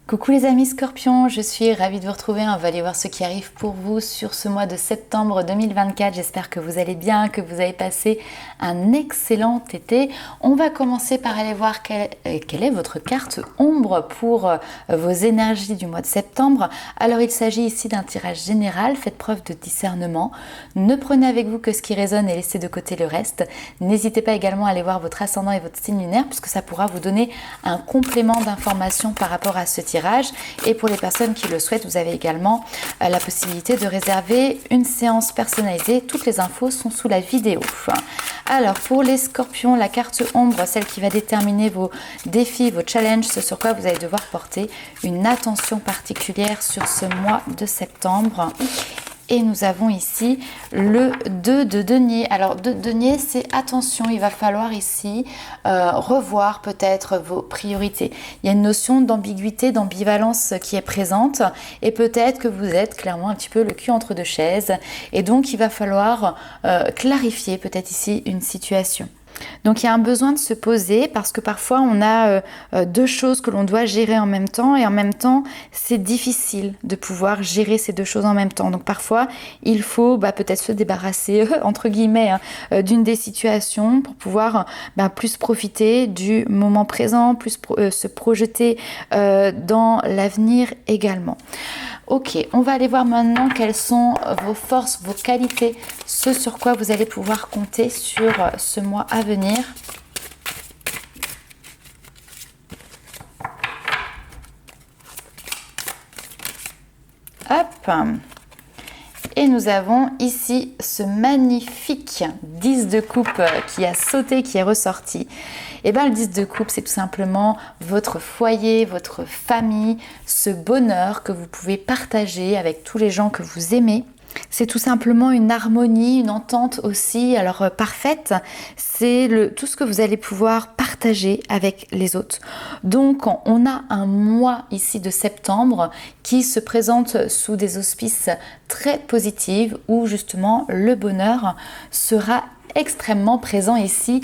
Coucou les amis Scorpions, je suis ravie de vous retrouver. On va aller voir ce qui arrive pour vous sur ce mois de septembre 2024. J'espère que vous allez bien, que vous avez passé un excellent été. On va commencer par aller voir quelle est votre carte ombre pour vos énergies du mois de septembre. Alors il s'agit ici d'un tirage général, faites preuve de discernement. Ne prenez avec vous que ce qui résonne et laissez de côté le reste. N'hésitez pas également à aller voir votre ascendant et votre signe lunaire puisque ça pourra vous donner un complément d'information par rapport à ce tirage. Et pour les personnes qui le souhaitent, vous avez également la possibilité de réserver une séance personnalisée. Toutes les infos sont sous la vidéo. Alors pour les Scorpions, la carte ombre, celle qui va déterminer vos défis, vos challenges, ce sur quoi vous allez devoir porter une attention particulière sur ce mois de septembre. Et nous avons ici le 2 de denier. Alors, 2 de denier, c'est attention, il va falloir ici revoir peut-être vos priorités. Il y a une notion d'ambiguïté, d'ambivalence qui est présente et peut-être que vous êtes clairement un petit peu le cul entre deux chaises. Et donc, il va falloir clarifier peut-être ici une situation. Donc il y a un besoin de se poser parce que parfois on a deux choses que l'on doit gérer en même temps et en même temps c'est difficile de pouvoir gérer ces deux choses en même temps. Donc parfois il faut peut-être se débarrasser entre guillemets d'une des situations pour pouvoir plus profiter du moment présent, plus se projeter dans l'avenir également. Ok, on va aller voir maintenant quelles sont vos forces, vos qualités, ce sur quoi vous allez pouvoir compter sur ce mois à venir. Hop. Et nous avons ici ce magnifique 10 de coupe qui a sauté, qui est ressorti. Et le 10 de coupe, c'est tout simplement votre foyer, votre famille, ce bonheur que vous pouvez partager avec tous les gens que vous aimez. C'est tout simplement une harmonie, une entente aussi, alors parfaite, c'est tout ce que vous allez pouvoir partager avec les autres. Donc on a un mois ici de septembre qui se présente sous des auspices très positifs où justement le bonheur sera extrêmement présent ici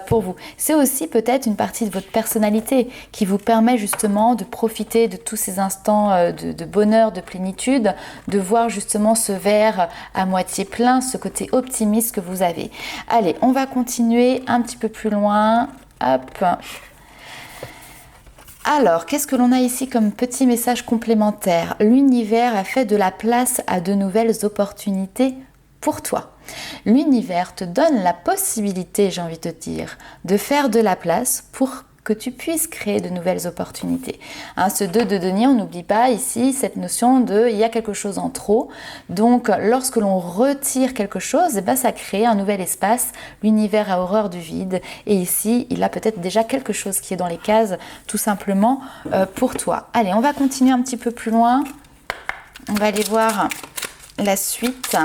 pour vous. C'est aussi peut-être une partie de votre personnalité qui vous permet justement de profiter de tous ces instants de bonheur, de plénitude, de voir justement ce verre à moitié plein, ce côté optimiste que vous avez. Allez, on va continuer un petit peu plus loin. Hop. Alors, qu'est-ce que l'on a ici comme petit message complémentaire? L'univers a fait de la place à de nouvelles opportunités pour toi. L'univers te donne la possibilité, j'ai envie de te dire, de faire de la place pour que tu puisses créer de nouvelles opportunités. Ce 2 de denier, on n'oublie pas ici cette notion de il y a quelque chose en trop. Donc, lorsque l'on retire quelque chose, ça crée un nouvel espace. L'univers a horreur du vide. Et ici, il a peut-être déjà quelque chose qui est dans les cases, tout simplement pour toi. Allez, on va continuer un petit peu plus loin. On va aller voir la suite.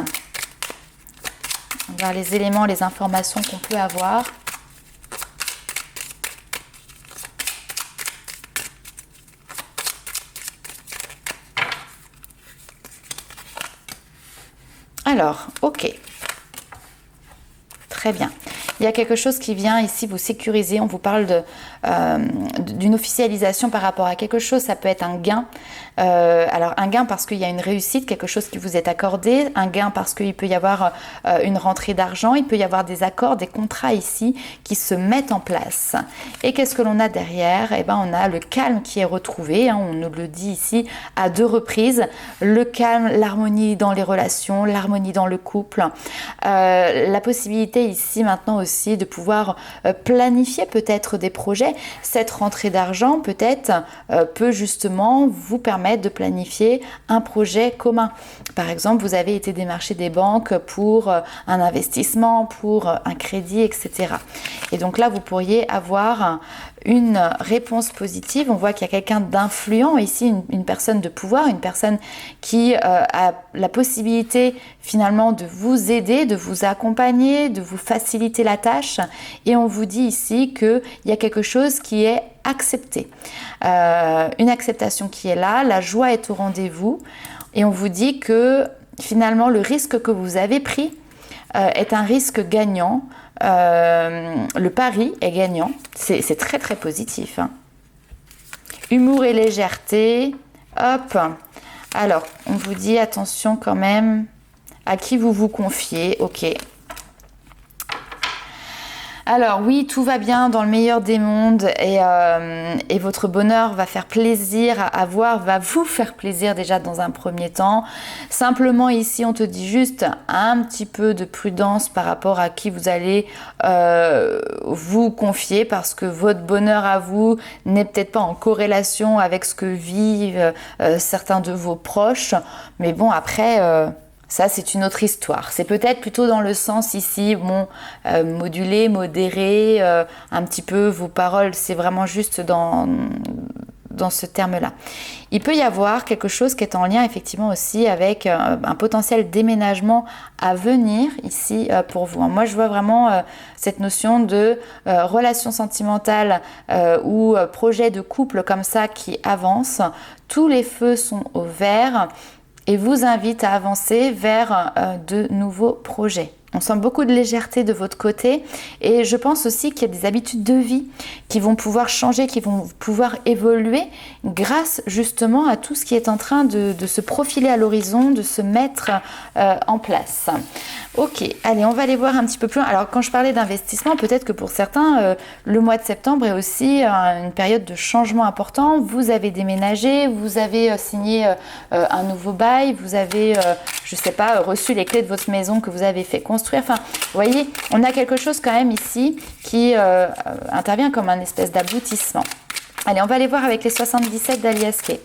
Voir les éléments, les informations qu'on peut avoir. Alors, ok. Très bien. Il y a quelque chose qui vient ici vous sécuriser. On vous parle d'une officialisation par rapport à quelque chose. Ça peut être un gain. Alors un gain parce qu'il y a une réussite, quelque chose qui vous est accordé. Un gain parce qu'il peut y avoir une rentrée d'argent. Il peut y avoir des accords, des contrats ici qui se mettent en place. Et qu'est-ce que l'on a derrière? On a le calme qui est retrouvé. On nous le dit ici à 2 reprises. Le calme, l'harmonie dans les relations, l'harmonie dans le couple. La possibilité ici maintenant aussi de pouvoir planifier peut-être des projets. Cette rentrée d'argent peut-être peut justement vous permettre de planifier un projet commun. Par exemple, vous avez été démarché des banques pour un investissement, pour un crédit, etc. Et donc là, vous pourriez avoir une réponse positive. On voit qu'il y a quelqu'un d'influent ici, une personne de pouvoir, une personne qui a la possibilité finalement de vous aider, de vous accompagner, de vous faciliter la tâche. Et on vous dit ici qu'il y a quelque chose qui est accepté. Une acceptation qui est là, la joie est au rendez-vous. Et on vous dit que finalement le risque que vous avez pris est un risque gagnant. Le pari est gagnant. C'est très très positif. Humour et légèreté. Hop. Alors, on vous dit attention quand même à qui vous vous confiez. Ok. Alors oui, tout va bien dans le meilleur des mondes et votre bonheur va faire plaisir à voir, va vous faire plaisir déjà dans un premier temps. Simplement ici, on te dit juste un petit peu de prudence par rapport à qui vous allez vous confier parce que votre bonheur à vous n'est peut-être pas en corrélation avec ce que vivent certains de vos proches. Mais bon, après... ça, c'est une autre histoire. C'est peut-être plutôt dans le sens ici, bon, moduler, modérer un petit peu vos paroles. C'est vraiment juste dans ce terme-là. Il peut y avoir quelque chose qui est en lien effectivement aussi avec un potentiel déménagement à venir ici pour vous. Moi, je vois vraiment cette notion de relation sentimentale ou projet de couple comme ça qui avance. Tous les feux sont au vert et vous invite à avancer vers de nouveaux projets. On sent beaucoup de légèreté de votre côté et je pense aussi qu'il y a des habitudes de vie qui vont pouvoir changer, qui vont pouvoir évoluer grâce justement à tout ce qui est en train de se profiler à l'horizon, de se mettre en place. Ok, allez, on va aller voir un petit peu plus loin. Alors quand je parlais d'investissement, peut-être que pour certains, le mois de septembre est aussi une période de changement important. Vous avez déménagé, vous avez signé un nouveau bail, vous avez, je ne sais pas, reçu les clés de votre maison que vous avez fait construire. Enfin, vous voyez, on a quelque chose quand même ici qui intervient comme un espèce d'aboutissement. Allez, on va aller voir avec les 77 d'Alias Kay.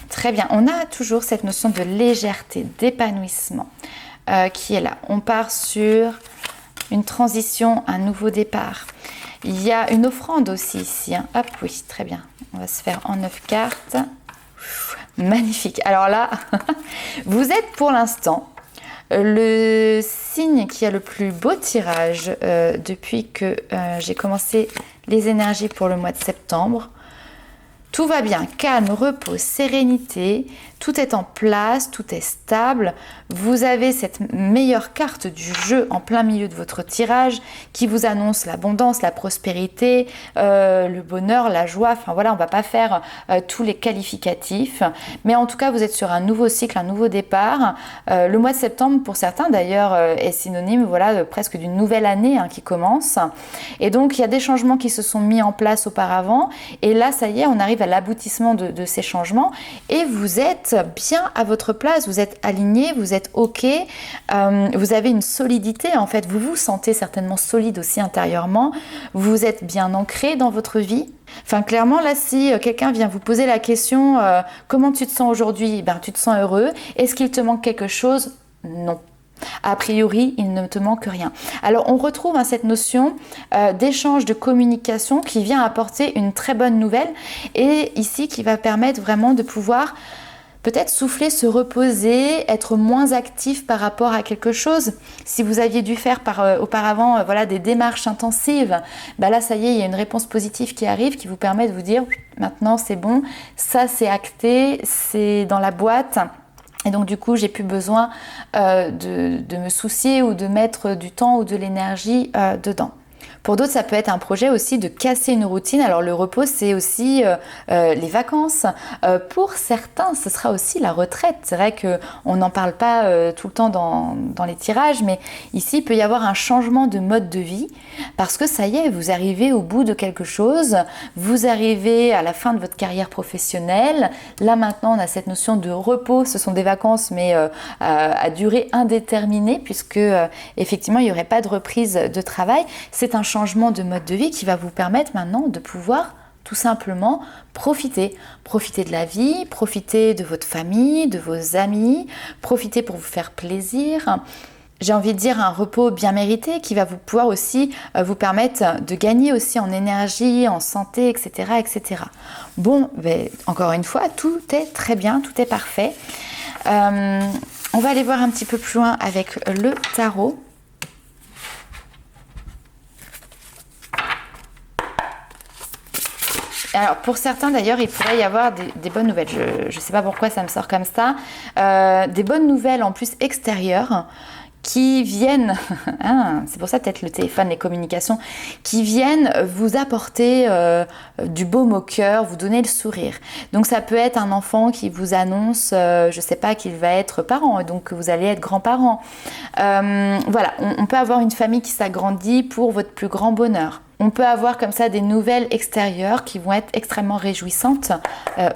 Très bien, on a toujours cette notion de légèreté, d'épanouissement qui est là. On part sur une transition, un nouveau départ. Il y a une offrande aussi ici. Hein. Hop, oui, très bien. On va se faire en 9 cartes. Magnifique. Alors là, vous êtes pour l'instant le signe qui a le plus beau tirage depuis que j'ai commencé les énergies pour le mois de septembre. Tout va bien, calme, repos, sérénité, tout est en place, tout est stable. Vous avez cette meilleure carte du jeu en plein milieu de votre tirage qui vous annonce l'abondance, la prospérité, le bonheur, la joie. Enfin voilà, on ne va pas faire tous les qualificatifs. Mais en tout cas, vous êtes sur un nouveau cycle, un nouveau départ. Le mois de septembre, pour certains d'ailleurs, est synonyme voilà, presque d'une nouvelle année qui commence. Et donc, il y a des changements qui se sont mis en place auparavant. Et là, ça y est, on arrive à l'aboutissement de ces changements et vous êtes bien à votre place, vous êtes aligné, vous êtes ok, vous avez une solidité en fait, vous vous sentez certainement solide aussi intérieurement, vous êtes bien ancré dans votre vie. Enfin clairement là si quelqu'un vient vous poser la question comment tu te sens aujourd'hui, ben, tu te sens heureux, est-ce qu'il te manque quelque chose? Non. A priori, il ne te manque rien. Alors, on retrouve cette notion d'échange, de communication qui vient apporter une très bonne nouvelle et ici qui va permettre vraiment de pouvoir peut-être souffler, se reposer, être moins actif par rapport à quelque chose. Si vous aviez dû faire auparavant voilà, des démarches intensives, bah là, ça y est, il y a une réponse positive qui arrive qui vous permet de vous dire maintenant, c'est bon, ça c'est acté, c'est dans la boîte. Et donc du coup, j'ai plus besoin de me soucier ou de mettre du temps ou de l'énergie dedans. Pour d'autres, ça peut être un projet aussi de casser une routine. Alors le repos, c'est aussi les vacances. Pour certains, ce sera aussi la retraite. C'est vrai qu'on n'en parle pas tout le temps dans les tirages, mais ici, il peut y avoir un changement de mode de vie parce que ça y est, vous arrivez au bout de quelque chose, vous arrivez à la fin de votre carrière professionnelle. Là maintenant, on a cette notion de repos. Ce sont des vacances, mais à durée indéterminée puisque effectivement, il n'y aurait pas de reprise de travail. C'est un changement de mode de vie qui va vous permettre maintenant de pouvoir tout simplement profiter de la vie, profiter de votre famille, de vos amis, profiter pour vous faire plaisir. J'ai envie de dire un repos bien mérité qui va vous pouvoir aussi vous permettre de gagner aussi en énergie, en santé, etc. etc. Bon, encore une fois, tout est très bien, tout est parfait. On va aller voir un petit peu plus loin avec le tarot. Alors pour certains d'ailleurs, il pourrait y avoir des bonnes nouvelles. Je ne sais pas pourquoi ça me sort comme ça. Des bonnes nouvelles en plus extérieures qui viennent, hein, c'est pour ça peut-être le téléphone, les communications, qui viennent vous apporter du baume au cœur, vous donner le sourire. Donc ça peut être un enfant qui vous annonce, je ne sais pas, qu'il va être parent, donc que vous allez être grand-parent. Voilà, on peut avoir une famille qui s'agrandit pour votre plus grand bonheur. On peut avoir comme ça des nouvelles extérieures qui vont être extrêmement réjouissantes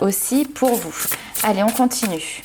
aussi pour vous. Allez, on continue.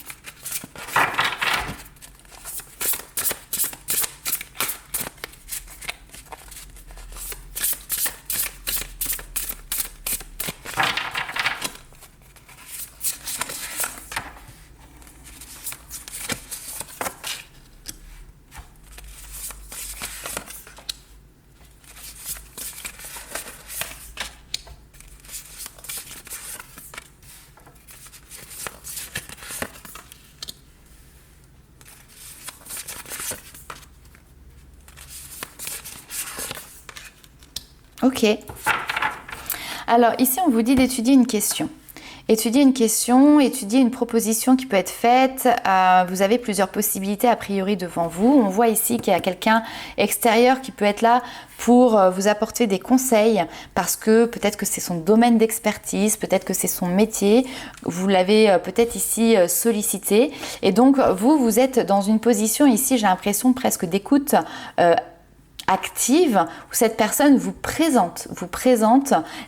Ok. Alors ici, on vous dit d'étudier une question. Étudier une question, étudier une proposition qui peut être faite. Vous avez plusieurs possibilités a priori devant vous. On voit ici qu'il y a quelqu'un extérieur qui peut être là pour vous apporter des conseils parce que peut-être que c'est son domaine d'expertise, peut-être que c'est son métier. Vous l'avez peut-être ici sollicité. Et donc, vous êtes dans une position ici, j'ai l'impression presque d'écoute active où cette personne vous présente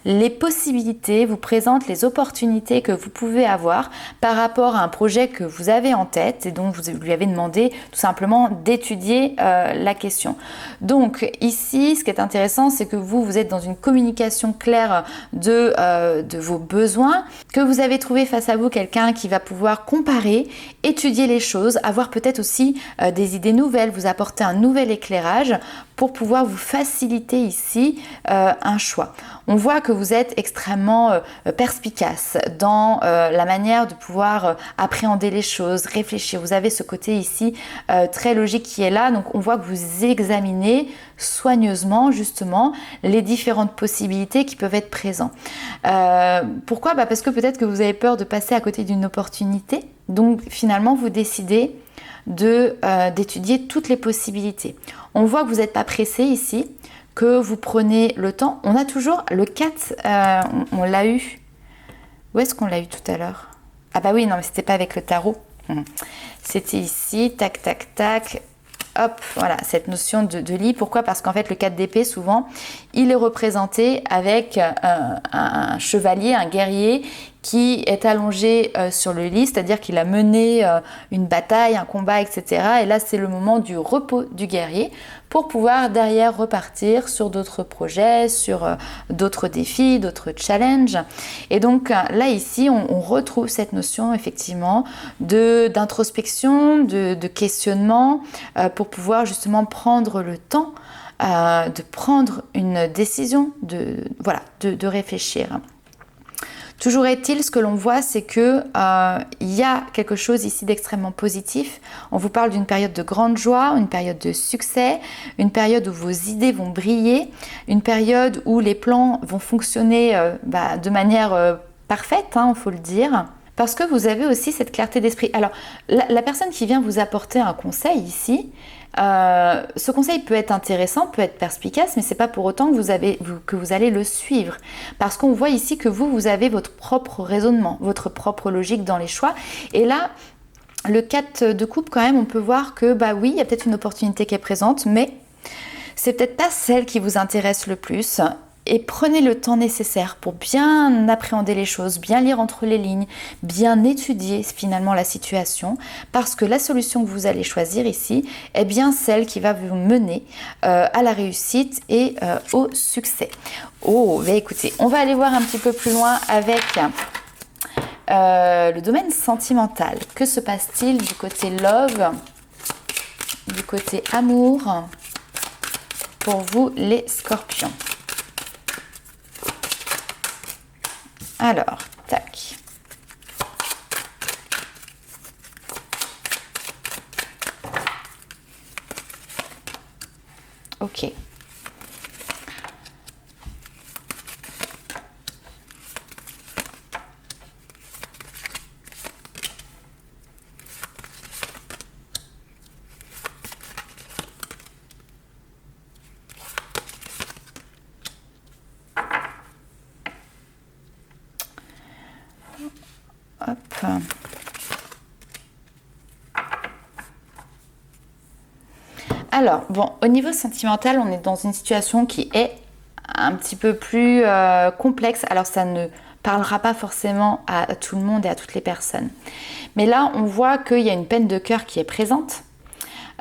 les possibilités, vous présente les opportunités que vous pouvez avoir par rapport à un projet que vous avez en tête et dont vous lui avez demandé tout simplement d'étudier la question. Donc ici, ce qui est intéressant, c'est que vous êtes dans une communication claire de vos besoins, que vous avez trouvé face à vous quelqu'un qui va pouvoir comparer, étudier les choses, avoir peut-être aussi des idées nouvelles, vous apporter un nouvel éclairage pour pouvoir vous faciliter ici un choix. On voit que vous êtes extrêmement perspicace dans la manière de pouvoir appréhender les choses, réfléchir. Vous avez ce côté ici très logique qui est là. Donc on voit que vous examinez soigneusement justement les différentes possibilités qui peuvent être présentes. Pourquoi ? Parce que peut-être que vous avez peur de passer à côté d'une opportunité. Donc finalement vous décidez d'étudier toutes les possibilités. On voit que vous n'êtes pas pressé ici, que vous prenez le temps. On a toujours le 4, on l'a eu. Où est-ce qu'on l'a eu tout à l'heure ? Ah bah oui, non, mais c'était pas avec le tarot. C'était ici, tac, tac, tac. Hop, voilà, cette notion de lit. Pourquoi ? Parce qu'en fait, le 4 d'épée, souvent, il est représenté avec un chevalier, un guerrier qui est allongé sur le lit, c'est-à-dire qu'il a mené une bataille, un combat, etc. Et là, c'est le moment du repos du guerrier pour pouvoir derrière repartir sur d'autres projets, sur d'autres défis, d'autres challenges. Et donc là, ici, on retrouve cette notion effectivement d'introspection, de questionnement pour pouvoir justement prendre le temps de prendre une décision, de réfléchir. Toujours est-il, ce que l'on voit, c'est que il y a quelque chose ici d'extrêmement positif. On vous parle d'une période de grande joie, une période de succès, une période où vos idées vont briller, une période où les plans vont fonctionner de manière parfaite, il faut le dire. Parce que vous avez aussi cette clarté d'esprit. Alors, la personne qui vient vous apporter un conseil ici, ce conseil peut être intéressant, peut être perspicace, mais c'est pas pour autant que vous allez le suivre. Parce qu'on voit ici que vous avez votre propre raisonnement, votre propre logique dans les choix. Et là, le 4 de coupe, quand même, on peut voir que, oui, il y a peut-être une opportunité qui est présente, mais c'est peut-être pas celle qui vous intéresse le plus. Et prenez le temps nécessaire pour bien appréhender les choses, bien lire entre les lignes, bien étudier finalement la situation, parce que la solution que vous allez choisir ici est bien celle qui va vous mener à la réussite et au succès. Oh, écoutez, on va aller voir un petit peu plus loin avec le domaine sentimental. Que se passe-t-il du côté love, du côté amour pour vous les scorpions ? Alors, tac. Ok. Alors, bon, au niveau sentimental, on est dans une situation qui est un petit peu plus complexe. Alors, ça ne parlera pas forcément à tout le monde et à toutes les personnes. Mais là, on voit qu'il y a une peine de cœur qui est présente.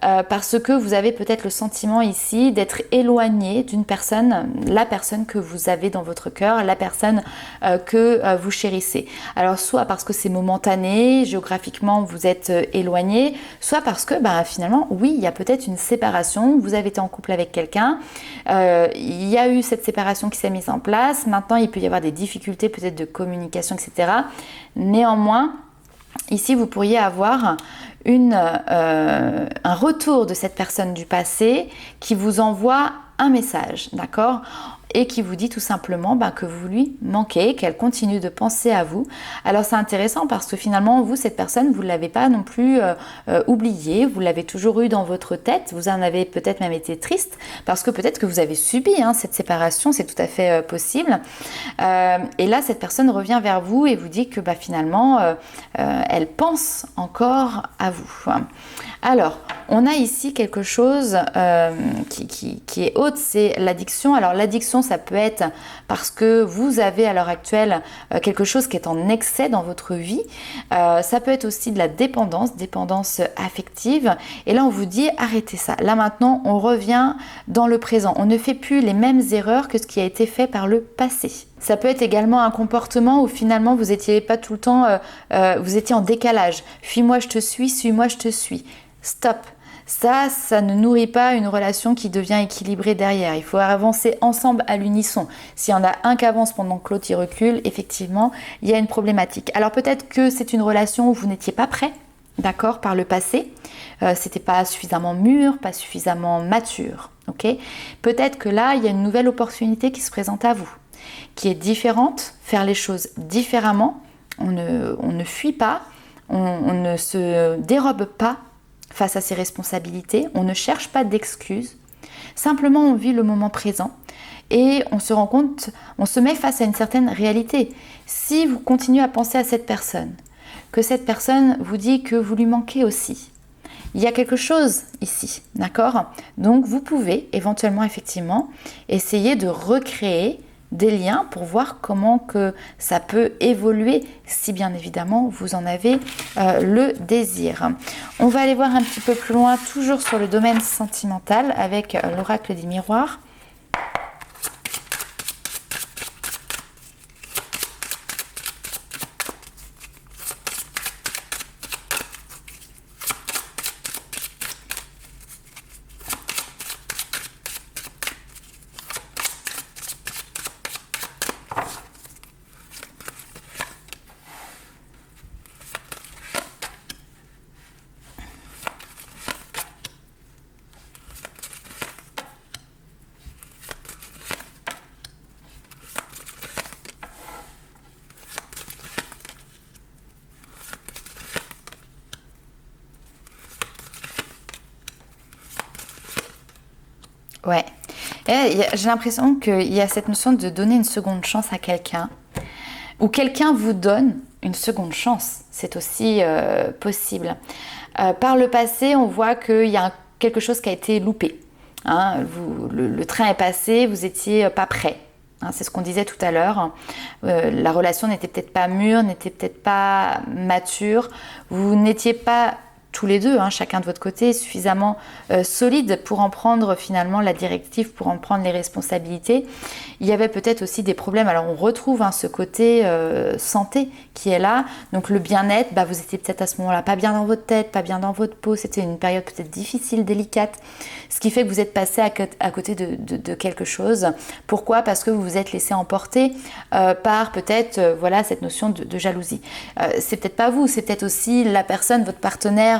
Parce que vous avez peut-être le sentiment ici d'être éloigné d'une personne, la personne que vous avez dans votre cœur, la personne que vous chérissez. Alors soit parce que c'est momentané, géographiquement vous êtes éloigné, soit parce que finalement oui, il y a peut-être une séparation, vous avez été en couple avec quelqu'un, il y a eu cette séparation qui s'est mise en place, maintenant il peut y avoir des difficultés peut-être de communication, etc. Néanmoins, ici vous pourriez avoir un retour de cette personne du passé qui vous envoie un message, d'accord ? Et qui vous dit tout simplement que vous lui manquez, qu'elle continue de penser à vous. Alors c'est intéressant parce que finalement, vous, cette personne, vous ne l'avez pas non plus oubliée, vous l'avez toujours eu dans votre tête, vous en avez peut-être même été triste parce que peut-être que vous avez subi cette séparation, c'est tout à fait possible. Et là, cette personne revient vers vous et vous dit que finalement, elle pense encore à vous. Alors, on a ici quelque chose qui est haute, c'est l'addiction. Alors l'addiction, ça peut être parce que vous avez à l'heure actuelle quelque chose qui est en excès dans votre vie. Ça peut être aussi de la dépendance affective. Et là, on vous dit arrêtez ça. Là maintenant, on revient dans le présent. On ne fait plus les mêmes erreurs que ce qui a été fait par le passé. Ça peut être également un comportement où finalement vous n'étiez pas tout le temps, vous étiez en décalage. Fuis-moi, je te suis, suis-moi, je te suis. Stop. Ça ne nourrit pas une relation qui devient équilibrée derrière. Il faut avancer ensemble à l'unisson. S'il y en a un qui avance pendant que l'autre y recule, effectivement, il y a une problématique. Alors peut-être que c'est une relation où vous n'étiez pas prêt, d'accord, par le passé. C'était pas suffisamment mûr, pas suffisamment mature. Ok ? Peut-être que là, il y a une nouvelle opportunité qui se présente à vous, qui est différente, faire les choses différemment. On ne fuit pas, on ne se dérobe pas face à ses responsabilités, on ne cherche pas d'excuses, simplement on vit le moment présent et on se rend compte, on se met face à une certaine réalité. Si vous continuez à penser à cette personne, que cette personne vous dit que vous lui manquez aussi, il y a quelque chose ici, d'accord ? Donc vous pouvez éventuellement effectivement essayer de recréer des liens pour voir comment que ça peut évoluer si bien évidemment vous en avez le désir. On va aller voir un petit peu plus loin, toujours sur le domaine sentimental avec l'oracle des miroirs. Ouais, j'ai l'impression qu'il y a cette notion de donner une seconde chance à quelqu'un, ou quelqu'un vous donne une seconde chance, c'est aussi possible. Par le passé, on voit qu'il y a quelque chose qui a été loupé. Le train est passé, vous n'étiez pas prêt. C'est ce qu'on disait tout à l'heure. La relation n'était peut-être pas mûre, n'était peut-être pas mature. Vous n'étiez pas tous les deux, chacun de votre côté, suffisamment solide pour en prendre finalement la directive, pour en prendre les responsabilités. Il y avait peut-être aussi des problèmes. Alors on retrouve ce côté santé qui est là. Donc le bien-être, vous étiez peut-être à ce moment-là pas bien dans votre tête, pas bien dans votre peau. C'était une période peut-être difficile, délicate. Ce qui fait que vous êtes passé à côté de quelque chose. Pourquoi ? Parce que vous vous êtes laissé emporter par peut-être cette notion de jalousie. C'est peut-être pas vous, c'est peut-être aussi la personne, votre partenaire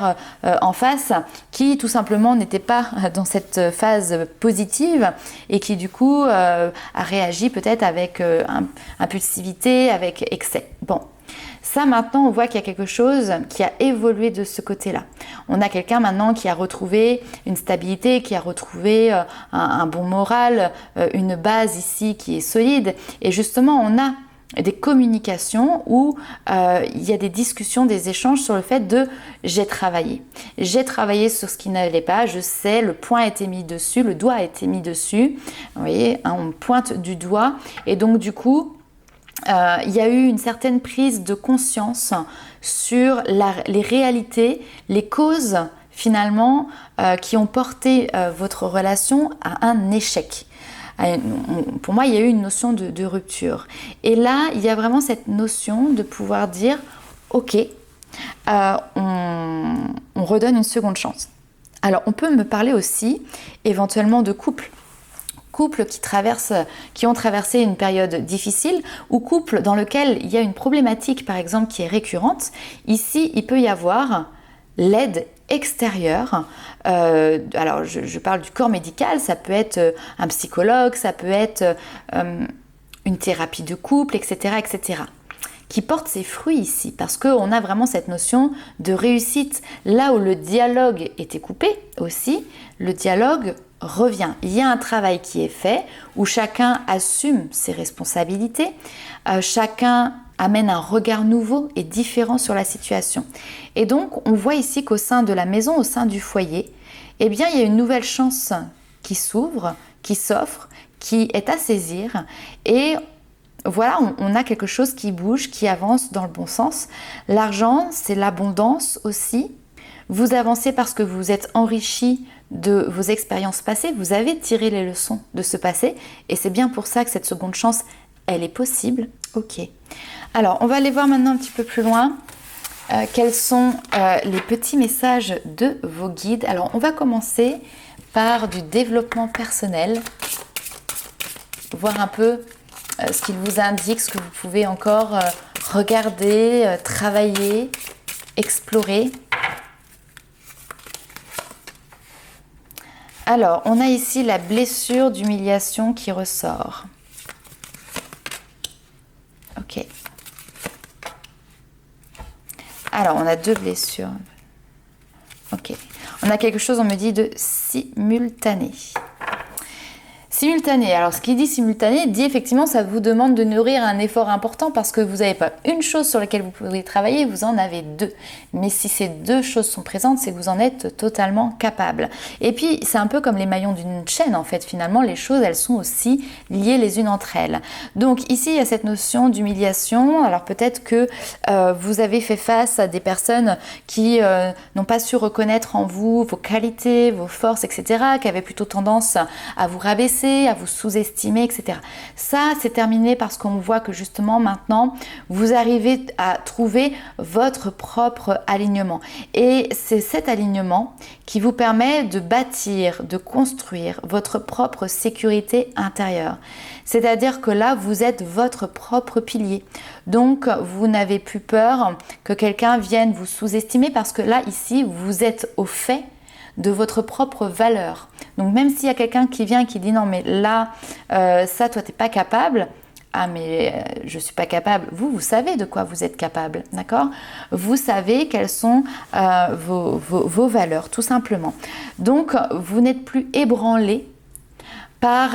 en face, qui tout simplement n'était pas dans cette phase positive et qui du coup a réagi peut-être avec impulsivité, avec excès. Bon. Ça maintenant on voit qu'il y a quelque chose qui a évolué de ce côté-là. On a quelqu'un maintenant qui a retrouvé une stabilité, qui a retrouvé un bon moral, une base ici qui est solide. Et justement on a des communications où il y a des discussions, des échanges sur le fait de j'ai travaillé sur ce qui n'allait pas, je sais, le point a été mis dessus, le doigt a été mis dessus, vous voyez, hein, on pointe du doigt et donc du coup il y a eu une certaine prise de conscience sur les réalités, les causes finalement qui ont porté votre relation à un échec. Pour moi, il y a eu une notion de rupture. Et là, il y a vraiment cette notion de pouvoir dire, ok, on redonne une seconde chance. Alors, on peut me parler aussi éventuellement de couples qui ont traversé une période difficile ou couples dans lequel il y a une problématique, par exemple, qui est récurrente. Ici, il peut y avoir l'aide extérieure. Alors, je parle du corps médical, ça peut être un psychologue, ça peut être une thérapie de couple, etc., etc., qui porte ses fruits ici, parce qu'on a vraiment cette notion de réussite. Là où le dialogue était coupé aussi, le dialogue revient. Il y a un travail qui est fait, où chacun assume ses responsabilités, chacun amène un regard nouveau et différent sur la situation. Et donc, on voit ici qu'au sein de la maison, au sein du foyer, eh bien, il y a une nouvelle chance qui s'ouvre, qui s'offre, qui est à saisir. Et voilà, on a quelque chose qui bouge, qui avance dans le bon sens. L'argent, c'est l'abondance aussi. Vous avancez parce que vous êtes enrichi de vos expériences passées, vous avez tiré les leçons de ce passé et c'est bien pour ça que cette seconde chance, elle est possible. Ok. Alors, on va aller voir maintenant un petit peu plus loin quels sont les petits messages de vos guides. Alors, on va commencer par du développement personnel, voir un peu ce qu'ils vous indiquent, ce que vous pouvez encore regarder, travailler, explorer. Alors, on a ici la blessure d'humiliation qui ressort. Ok. Alors, on a deux blessures. Ok. On a quelque chose, on me dit, de simultané. Simultané. Alors, ce qui dit simultané, dit effectivement, ça vous demande de nourrir un effort important parce que vous n'avez pas une chose sur laquelle vous pouvez travailler, vous en avez deux. Mais si ces deux choses sont présentes, c'est que vous en êtes totalement capable. Et puis, c'est un peu comme les maillons d'une chaîne, en fait. Finalement, les choses, elles sont aussi liées les unes entre elles. Donc, ici, il y a cette notion d'humiliation. Alors, peut-être que vous avez fait face à des personnes qui n'ont pas su reconnaître en vous vos qualités, vos forces, etc., qui avaient plutôt tendance à vous rabaisser, à vous sous-estimer, etc. Ça, c'est terminé parce qu'on voit que justement maintenant, vous arrivez à trouver votre propre alignement. Et c'est cet alignement qui vous permet de bâtir, de construire votre propre sécurité intérieure. C'est-à-dire que là, vous êtes votre propre pilier. Donc, vous n'avez plus peur que quelqu'un vienne vous sous-estimer parce que là, ici, vous êtes au fait de votre propre valeur. Donc même s'il y a quelqu'un qui vient et qui dit non mais là, ça toi t'es pas capable, ah mais je suis pas capable, vous savez de quoi vous êtes capable, d'accord? Vous savez quelles sont vos valeurs tout simplement. Donc vous n'êtes plus ébranlé par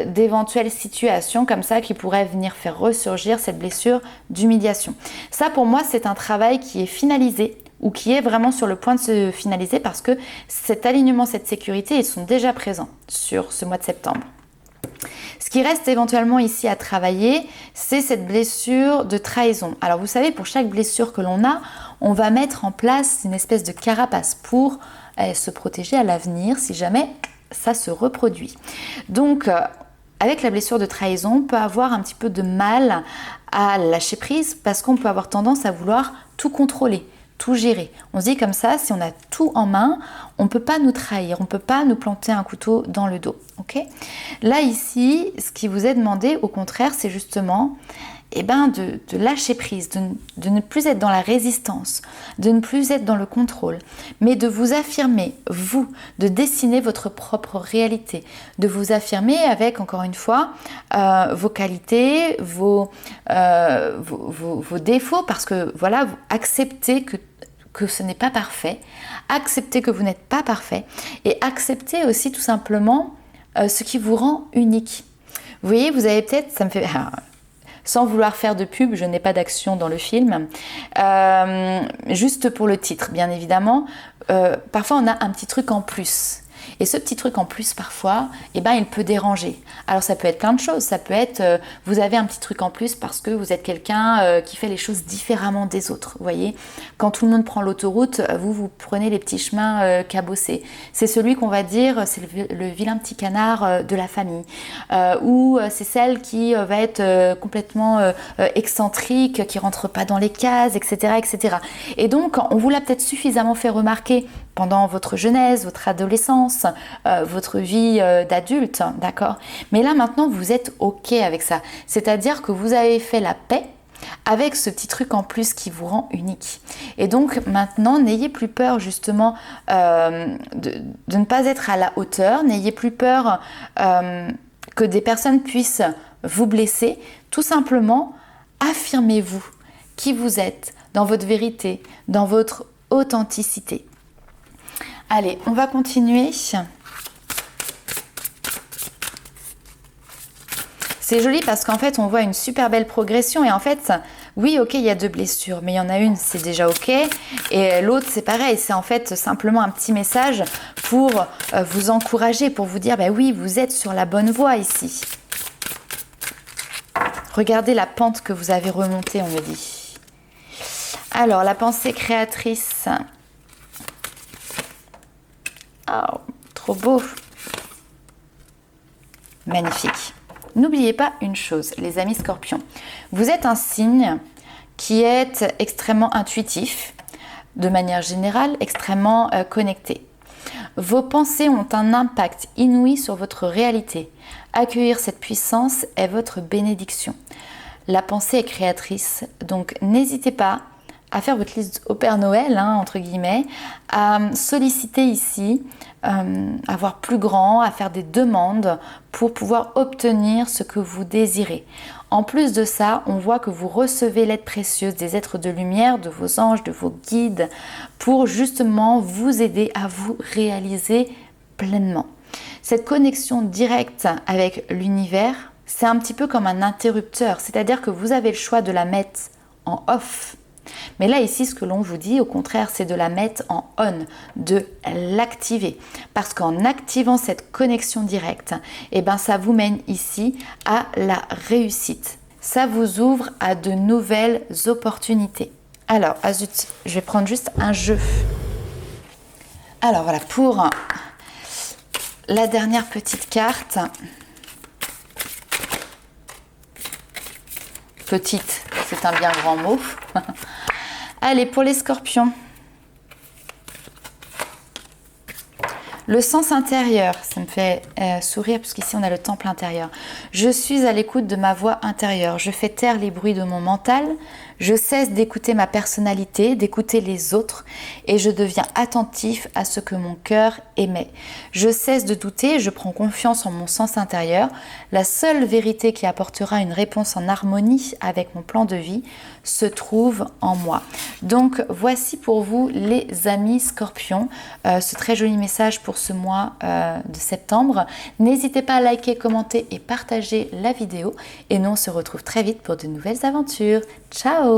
d'éventuelles situations comme ça qui pourraient venir faire ressurgir cette blessure d'humiliation. Ça pour moi c'est un travail qui est finalisé ou qui est vraiment sur le point de se finaliser parce que cet alignement, cette sécurité, ils sont déjà présents sur ce mois de septembre. Ce qui reste éventuellement ici à travailler, c'est cette blessure de trahison. Alors vous savez, pour chaque blessure que l'on a, on va mettre en place une espèce de carapace pour se protéger à l'avenir si jamais ça se reproduit. Donc, avec la blessure de trahison, on peut avoir un petit peu de mal à lâcher prise parce qu'on peut avoir tendance à vouloir tout contrôler, tout gérer. On se dit comme ça, si on a tout en main, on ne peut pas nous trahir, on ne peut pas nous planter un couteau dans le dos. Okay ? Là, ici, ce qui vous est demandé, au contraire, c'est justement de lâcher prise, de ne plus être dans la résistance, de ne plus être dans le contrôle, mais de vous affirmer, vous, de dessiner votre propre réalité, de vous affirmer avec, encore une fois, vos qualités, vos défauts, parce que voilà, vous acceptez que ce n'est pas parfait, acceptez que vous n'êtes pas parfait et acceptez aussi tout simplement ce qui vous rend unique. Vous voyez, vous avez peut-être, sans vouloir faire de pub, je n'ai pas d'action dans le film, juste pour le titre, bien évidemment, parfois on a un petit truc en plus. Et ce petit truc en plus, parfois, eh ben, il peut déranger. Alors ça peut être plein de choses. Ça peut être, vous avez un petit truc en plus parce que vous êtes quelqu'un qui fait les choses différemment des autres. Vous voyez, quand tout le monde prend l'autoroute, vous prenez les petits chemins cabossés. C'est celui qu'on va dire, c'est le vilain petit canard de la famille. Ou c'est celle qui va être complètement excentrique, qui rentre pas dans les cases, etc., etc. Et donc, on vous l'a peut-être suffisamment fait remarquer pendant votre jeunesse, votre adolescence, votre vie d'adulte, d'accord? Mais là, maintenant, vous êtes OK avec ça. C'est-à-dire que vous avez fait la paix avec ce petit truc en plus qui vous rend unique. Et donc, maintenant, n'ayez plus peur, justement, de ne pas être à la hauteur. N'ayez plus peur que des personnes puissent vous blesser. Tout simplement, affirmez-vous qui vous êtes, dans votre vérité, dans votre authenticité. Allez, on va continuer. C'est joli parce qu'en fait, on voit une super belle progression. Et en fait, oui, ok, il y a 2 blessures, mais il y en a une, c'est déjà ok. Et l'autre, c'est pareil. C'est en fait simplement un petit message pour vous encourager, pour vous dire, bah oui, vous êtes sur la bonne voie ici. Regardez la pente que vous avez remontée, on me dit. Alors, la pensée créatrice... Oh, trop beau. Magnifique. N'oubliez pas une chose, les amis scorpions. Vous êtes un signe qui est extrêmement intuitif, de manière générale, extrêmement connecté. Vos pensées ont un impact inouï sur votre réalité. Accueillir cette puissance est votre bénédiction. La pensée est créatrice, donc n'hésitez pas à faire votre liste au Père Noël, entre guillemets, à solliciter ici, à voir plus grand, à faire des demandes pour pouvoir obtenir ce que vous désirez. En plus de ça, on voit que vous recevez l'aide précieuse des êtres de lumière, de vos anges, de vos guides, pour justement vous aider à vous réaliser pleinement. Cette connexion directe avec l'univers, c'est un petit peu comme un interrupteur, c'est-à-dire que vous avez le choix de la mettre en off. Mais là, ici, ce que l'on vous dit, au contraire, c'est de la mettre en on, de l'activer. Parce qu'en activant cette connexion directe, eh ben, ça vous mène ici à la réussite. Ça vous ouvre à de nouvelles opportunités. Alors, ah zut, je vais prendre juste un jeu. Alors voilà, pour la dernière petite carte. Petite, c'est un bien grand mot. Allez, pour les scorpions. Le sens intérieur, ça me fait sourire puisqu'ici on a le temple intérieur. Je suis à l'écoute de ma voix intérieure. Je fais taire les bruits de mon mental. Je cesse d'écouter ma personnalité, d'écouter les autres et je deviens attentif à ce que mon cœur émet. Je cesse de douter, je prends confiance en mon sens intérieur. La seule vérité qui apportera une réponse en harmonie avec mon plan de vie se trouve en moi. Donc voici pour vous les amis scorpions, ce très joli message pour ce mois de septembre. N'hésitez pas à liker, commenter et partager la vidéo et nous on se retrouve très vite pour de nouvelles aventures. Ciao!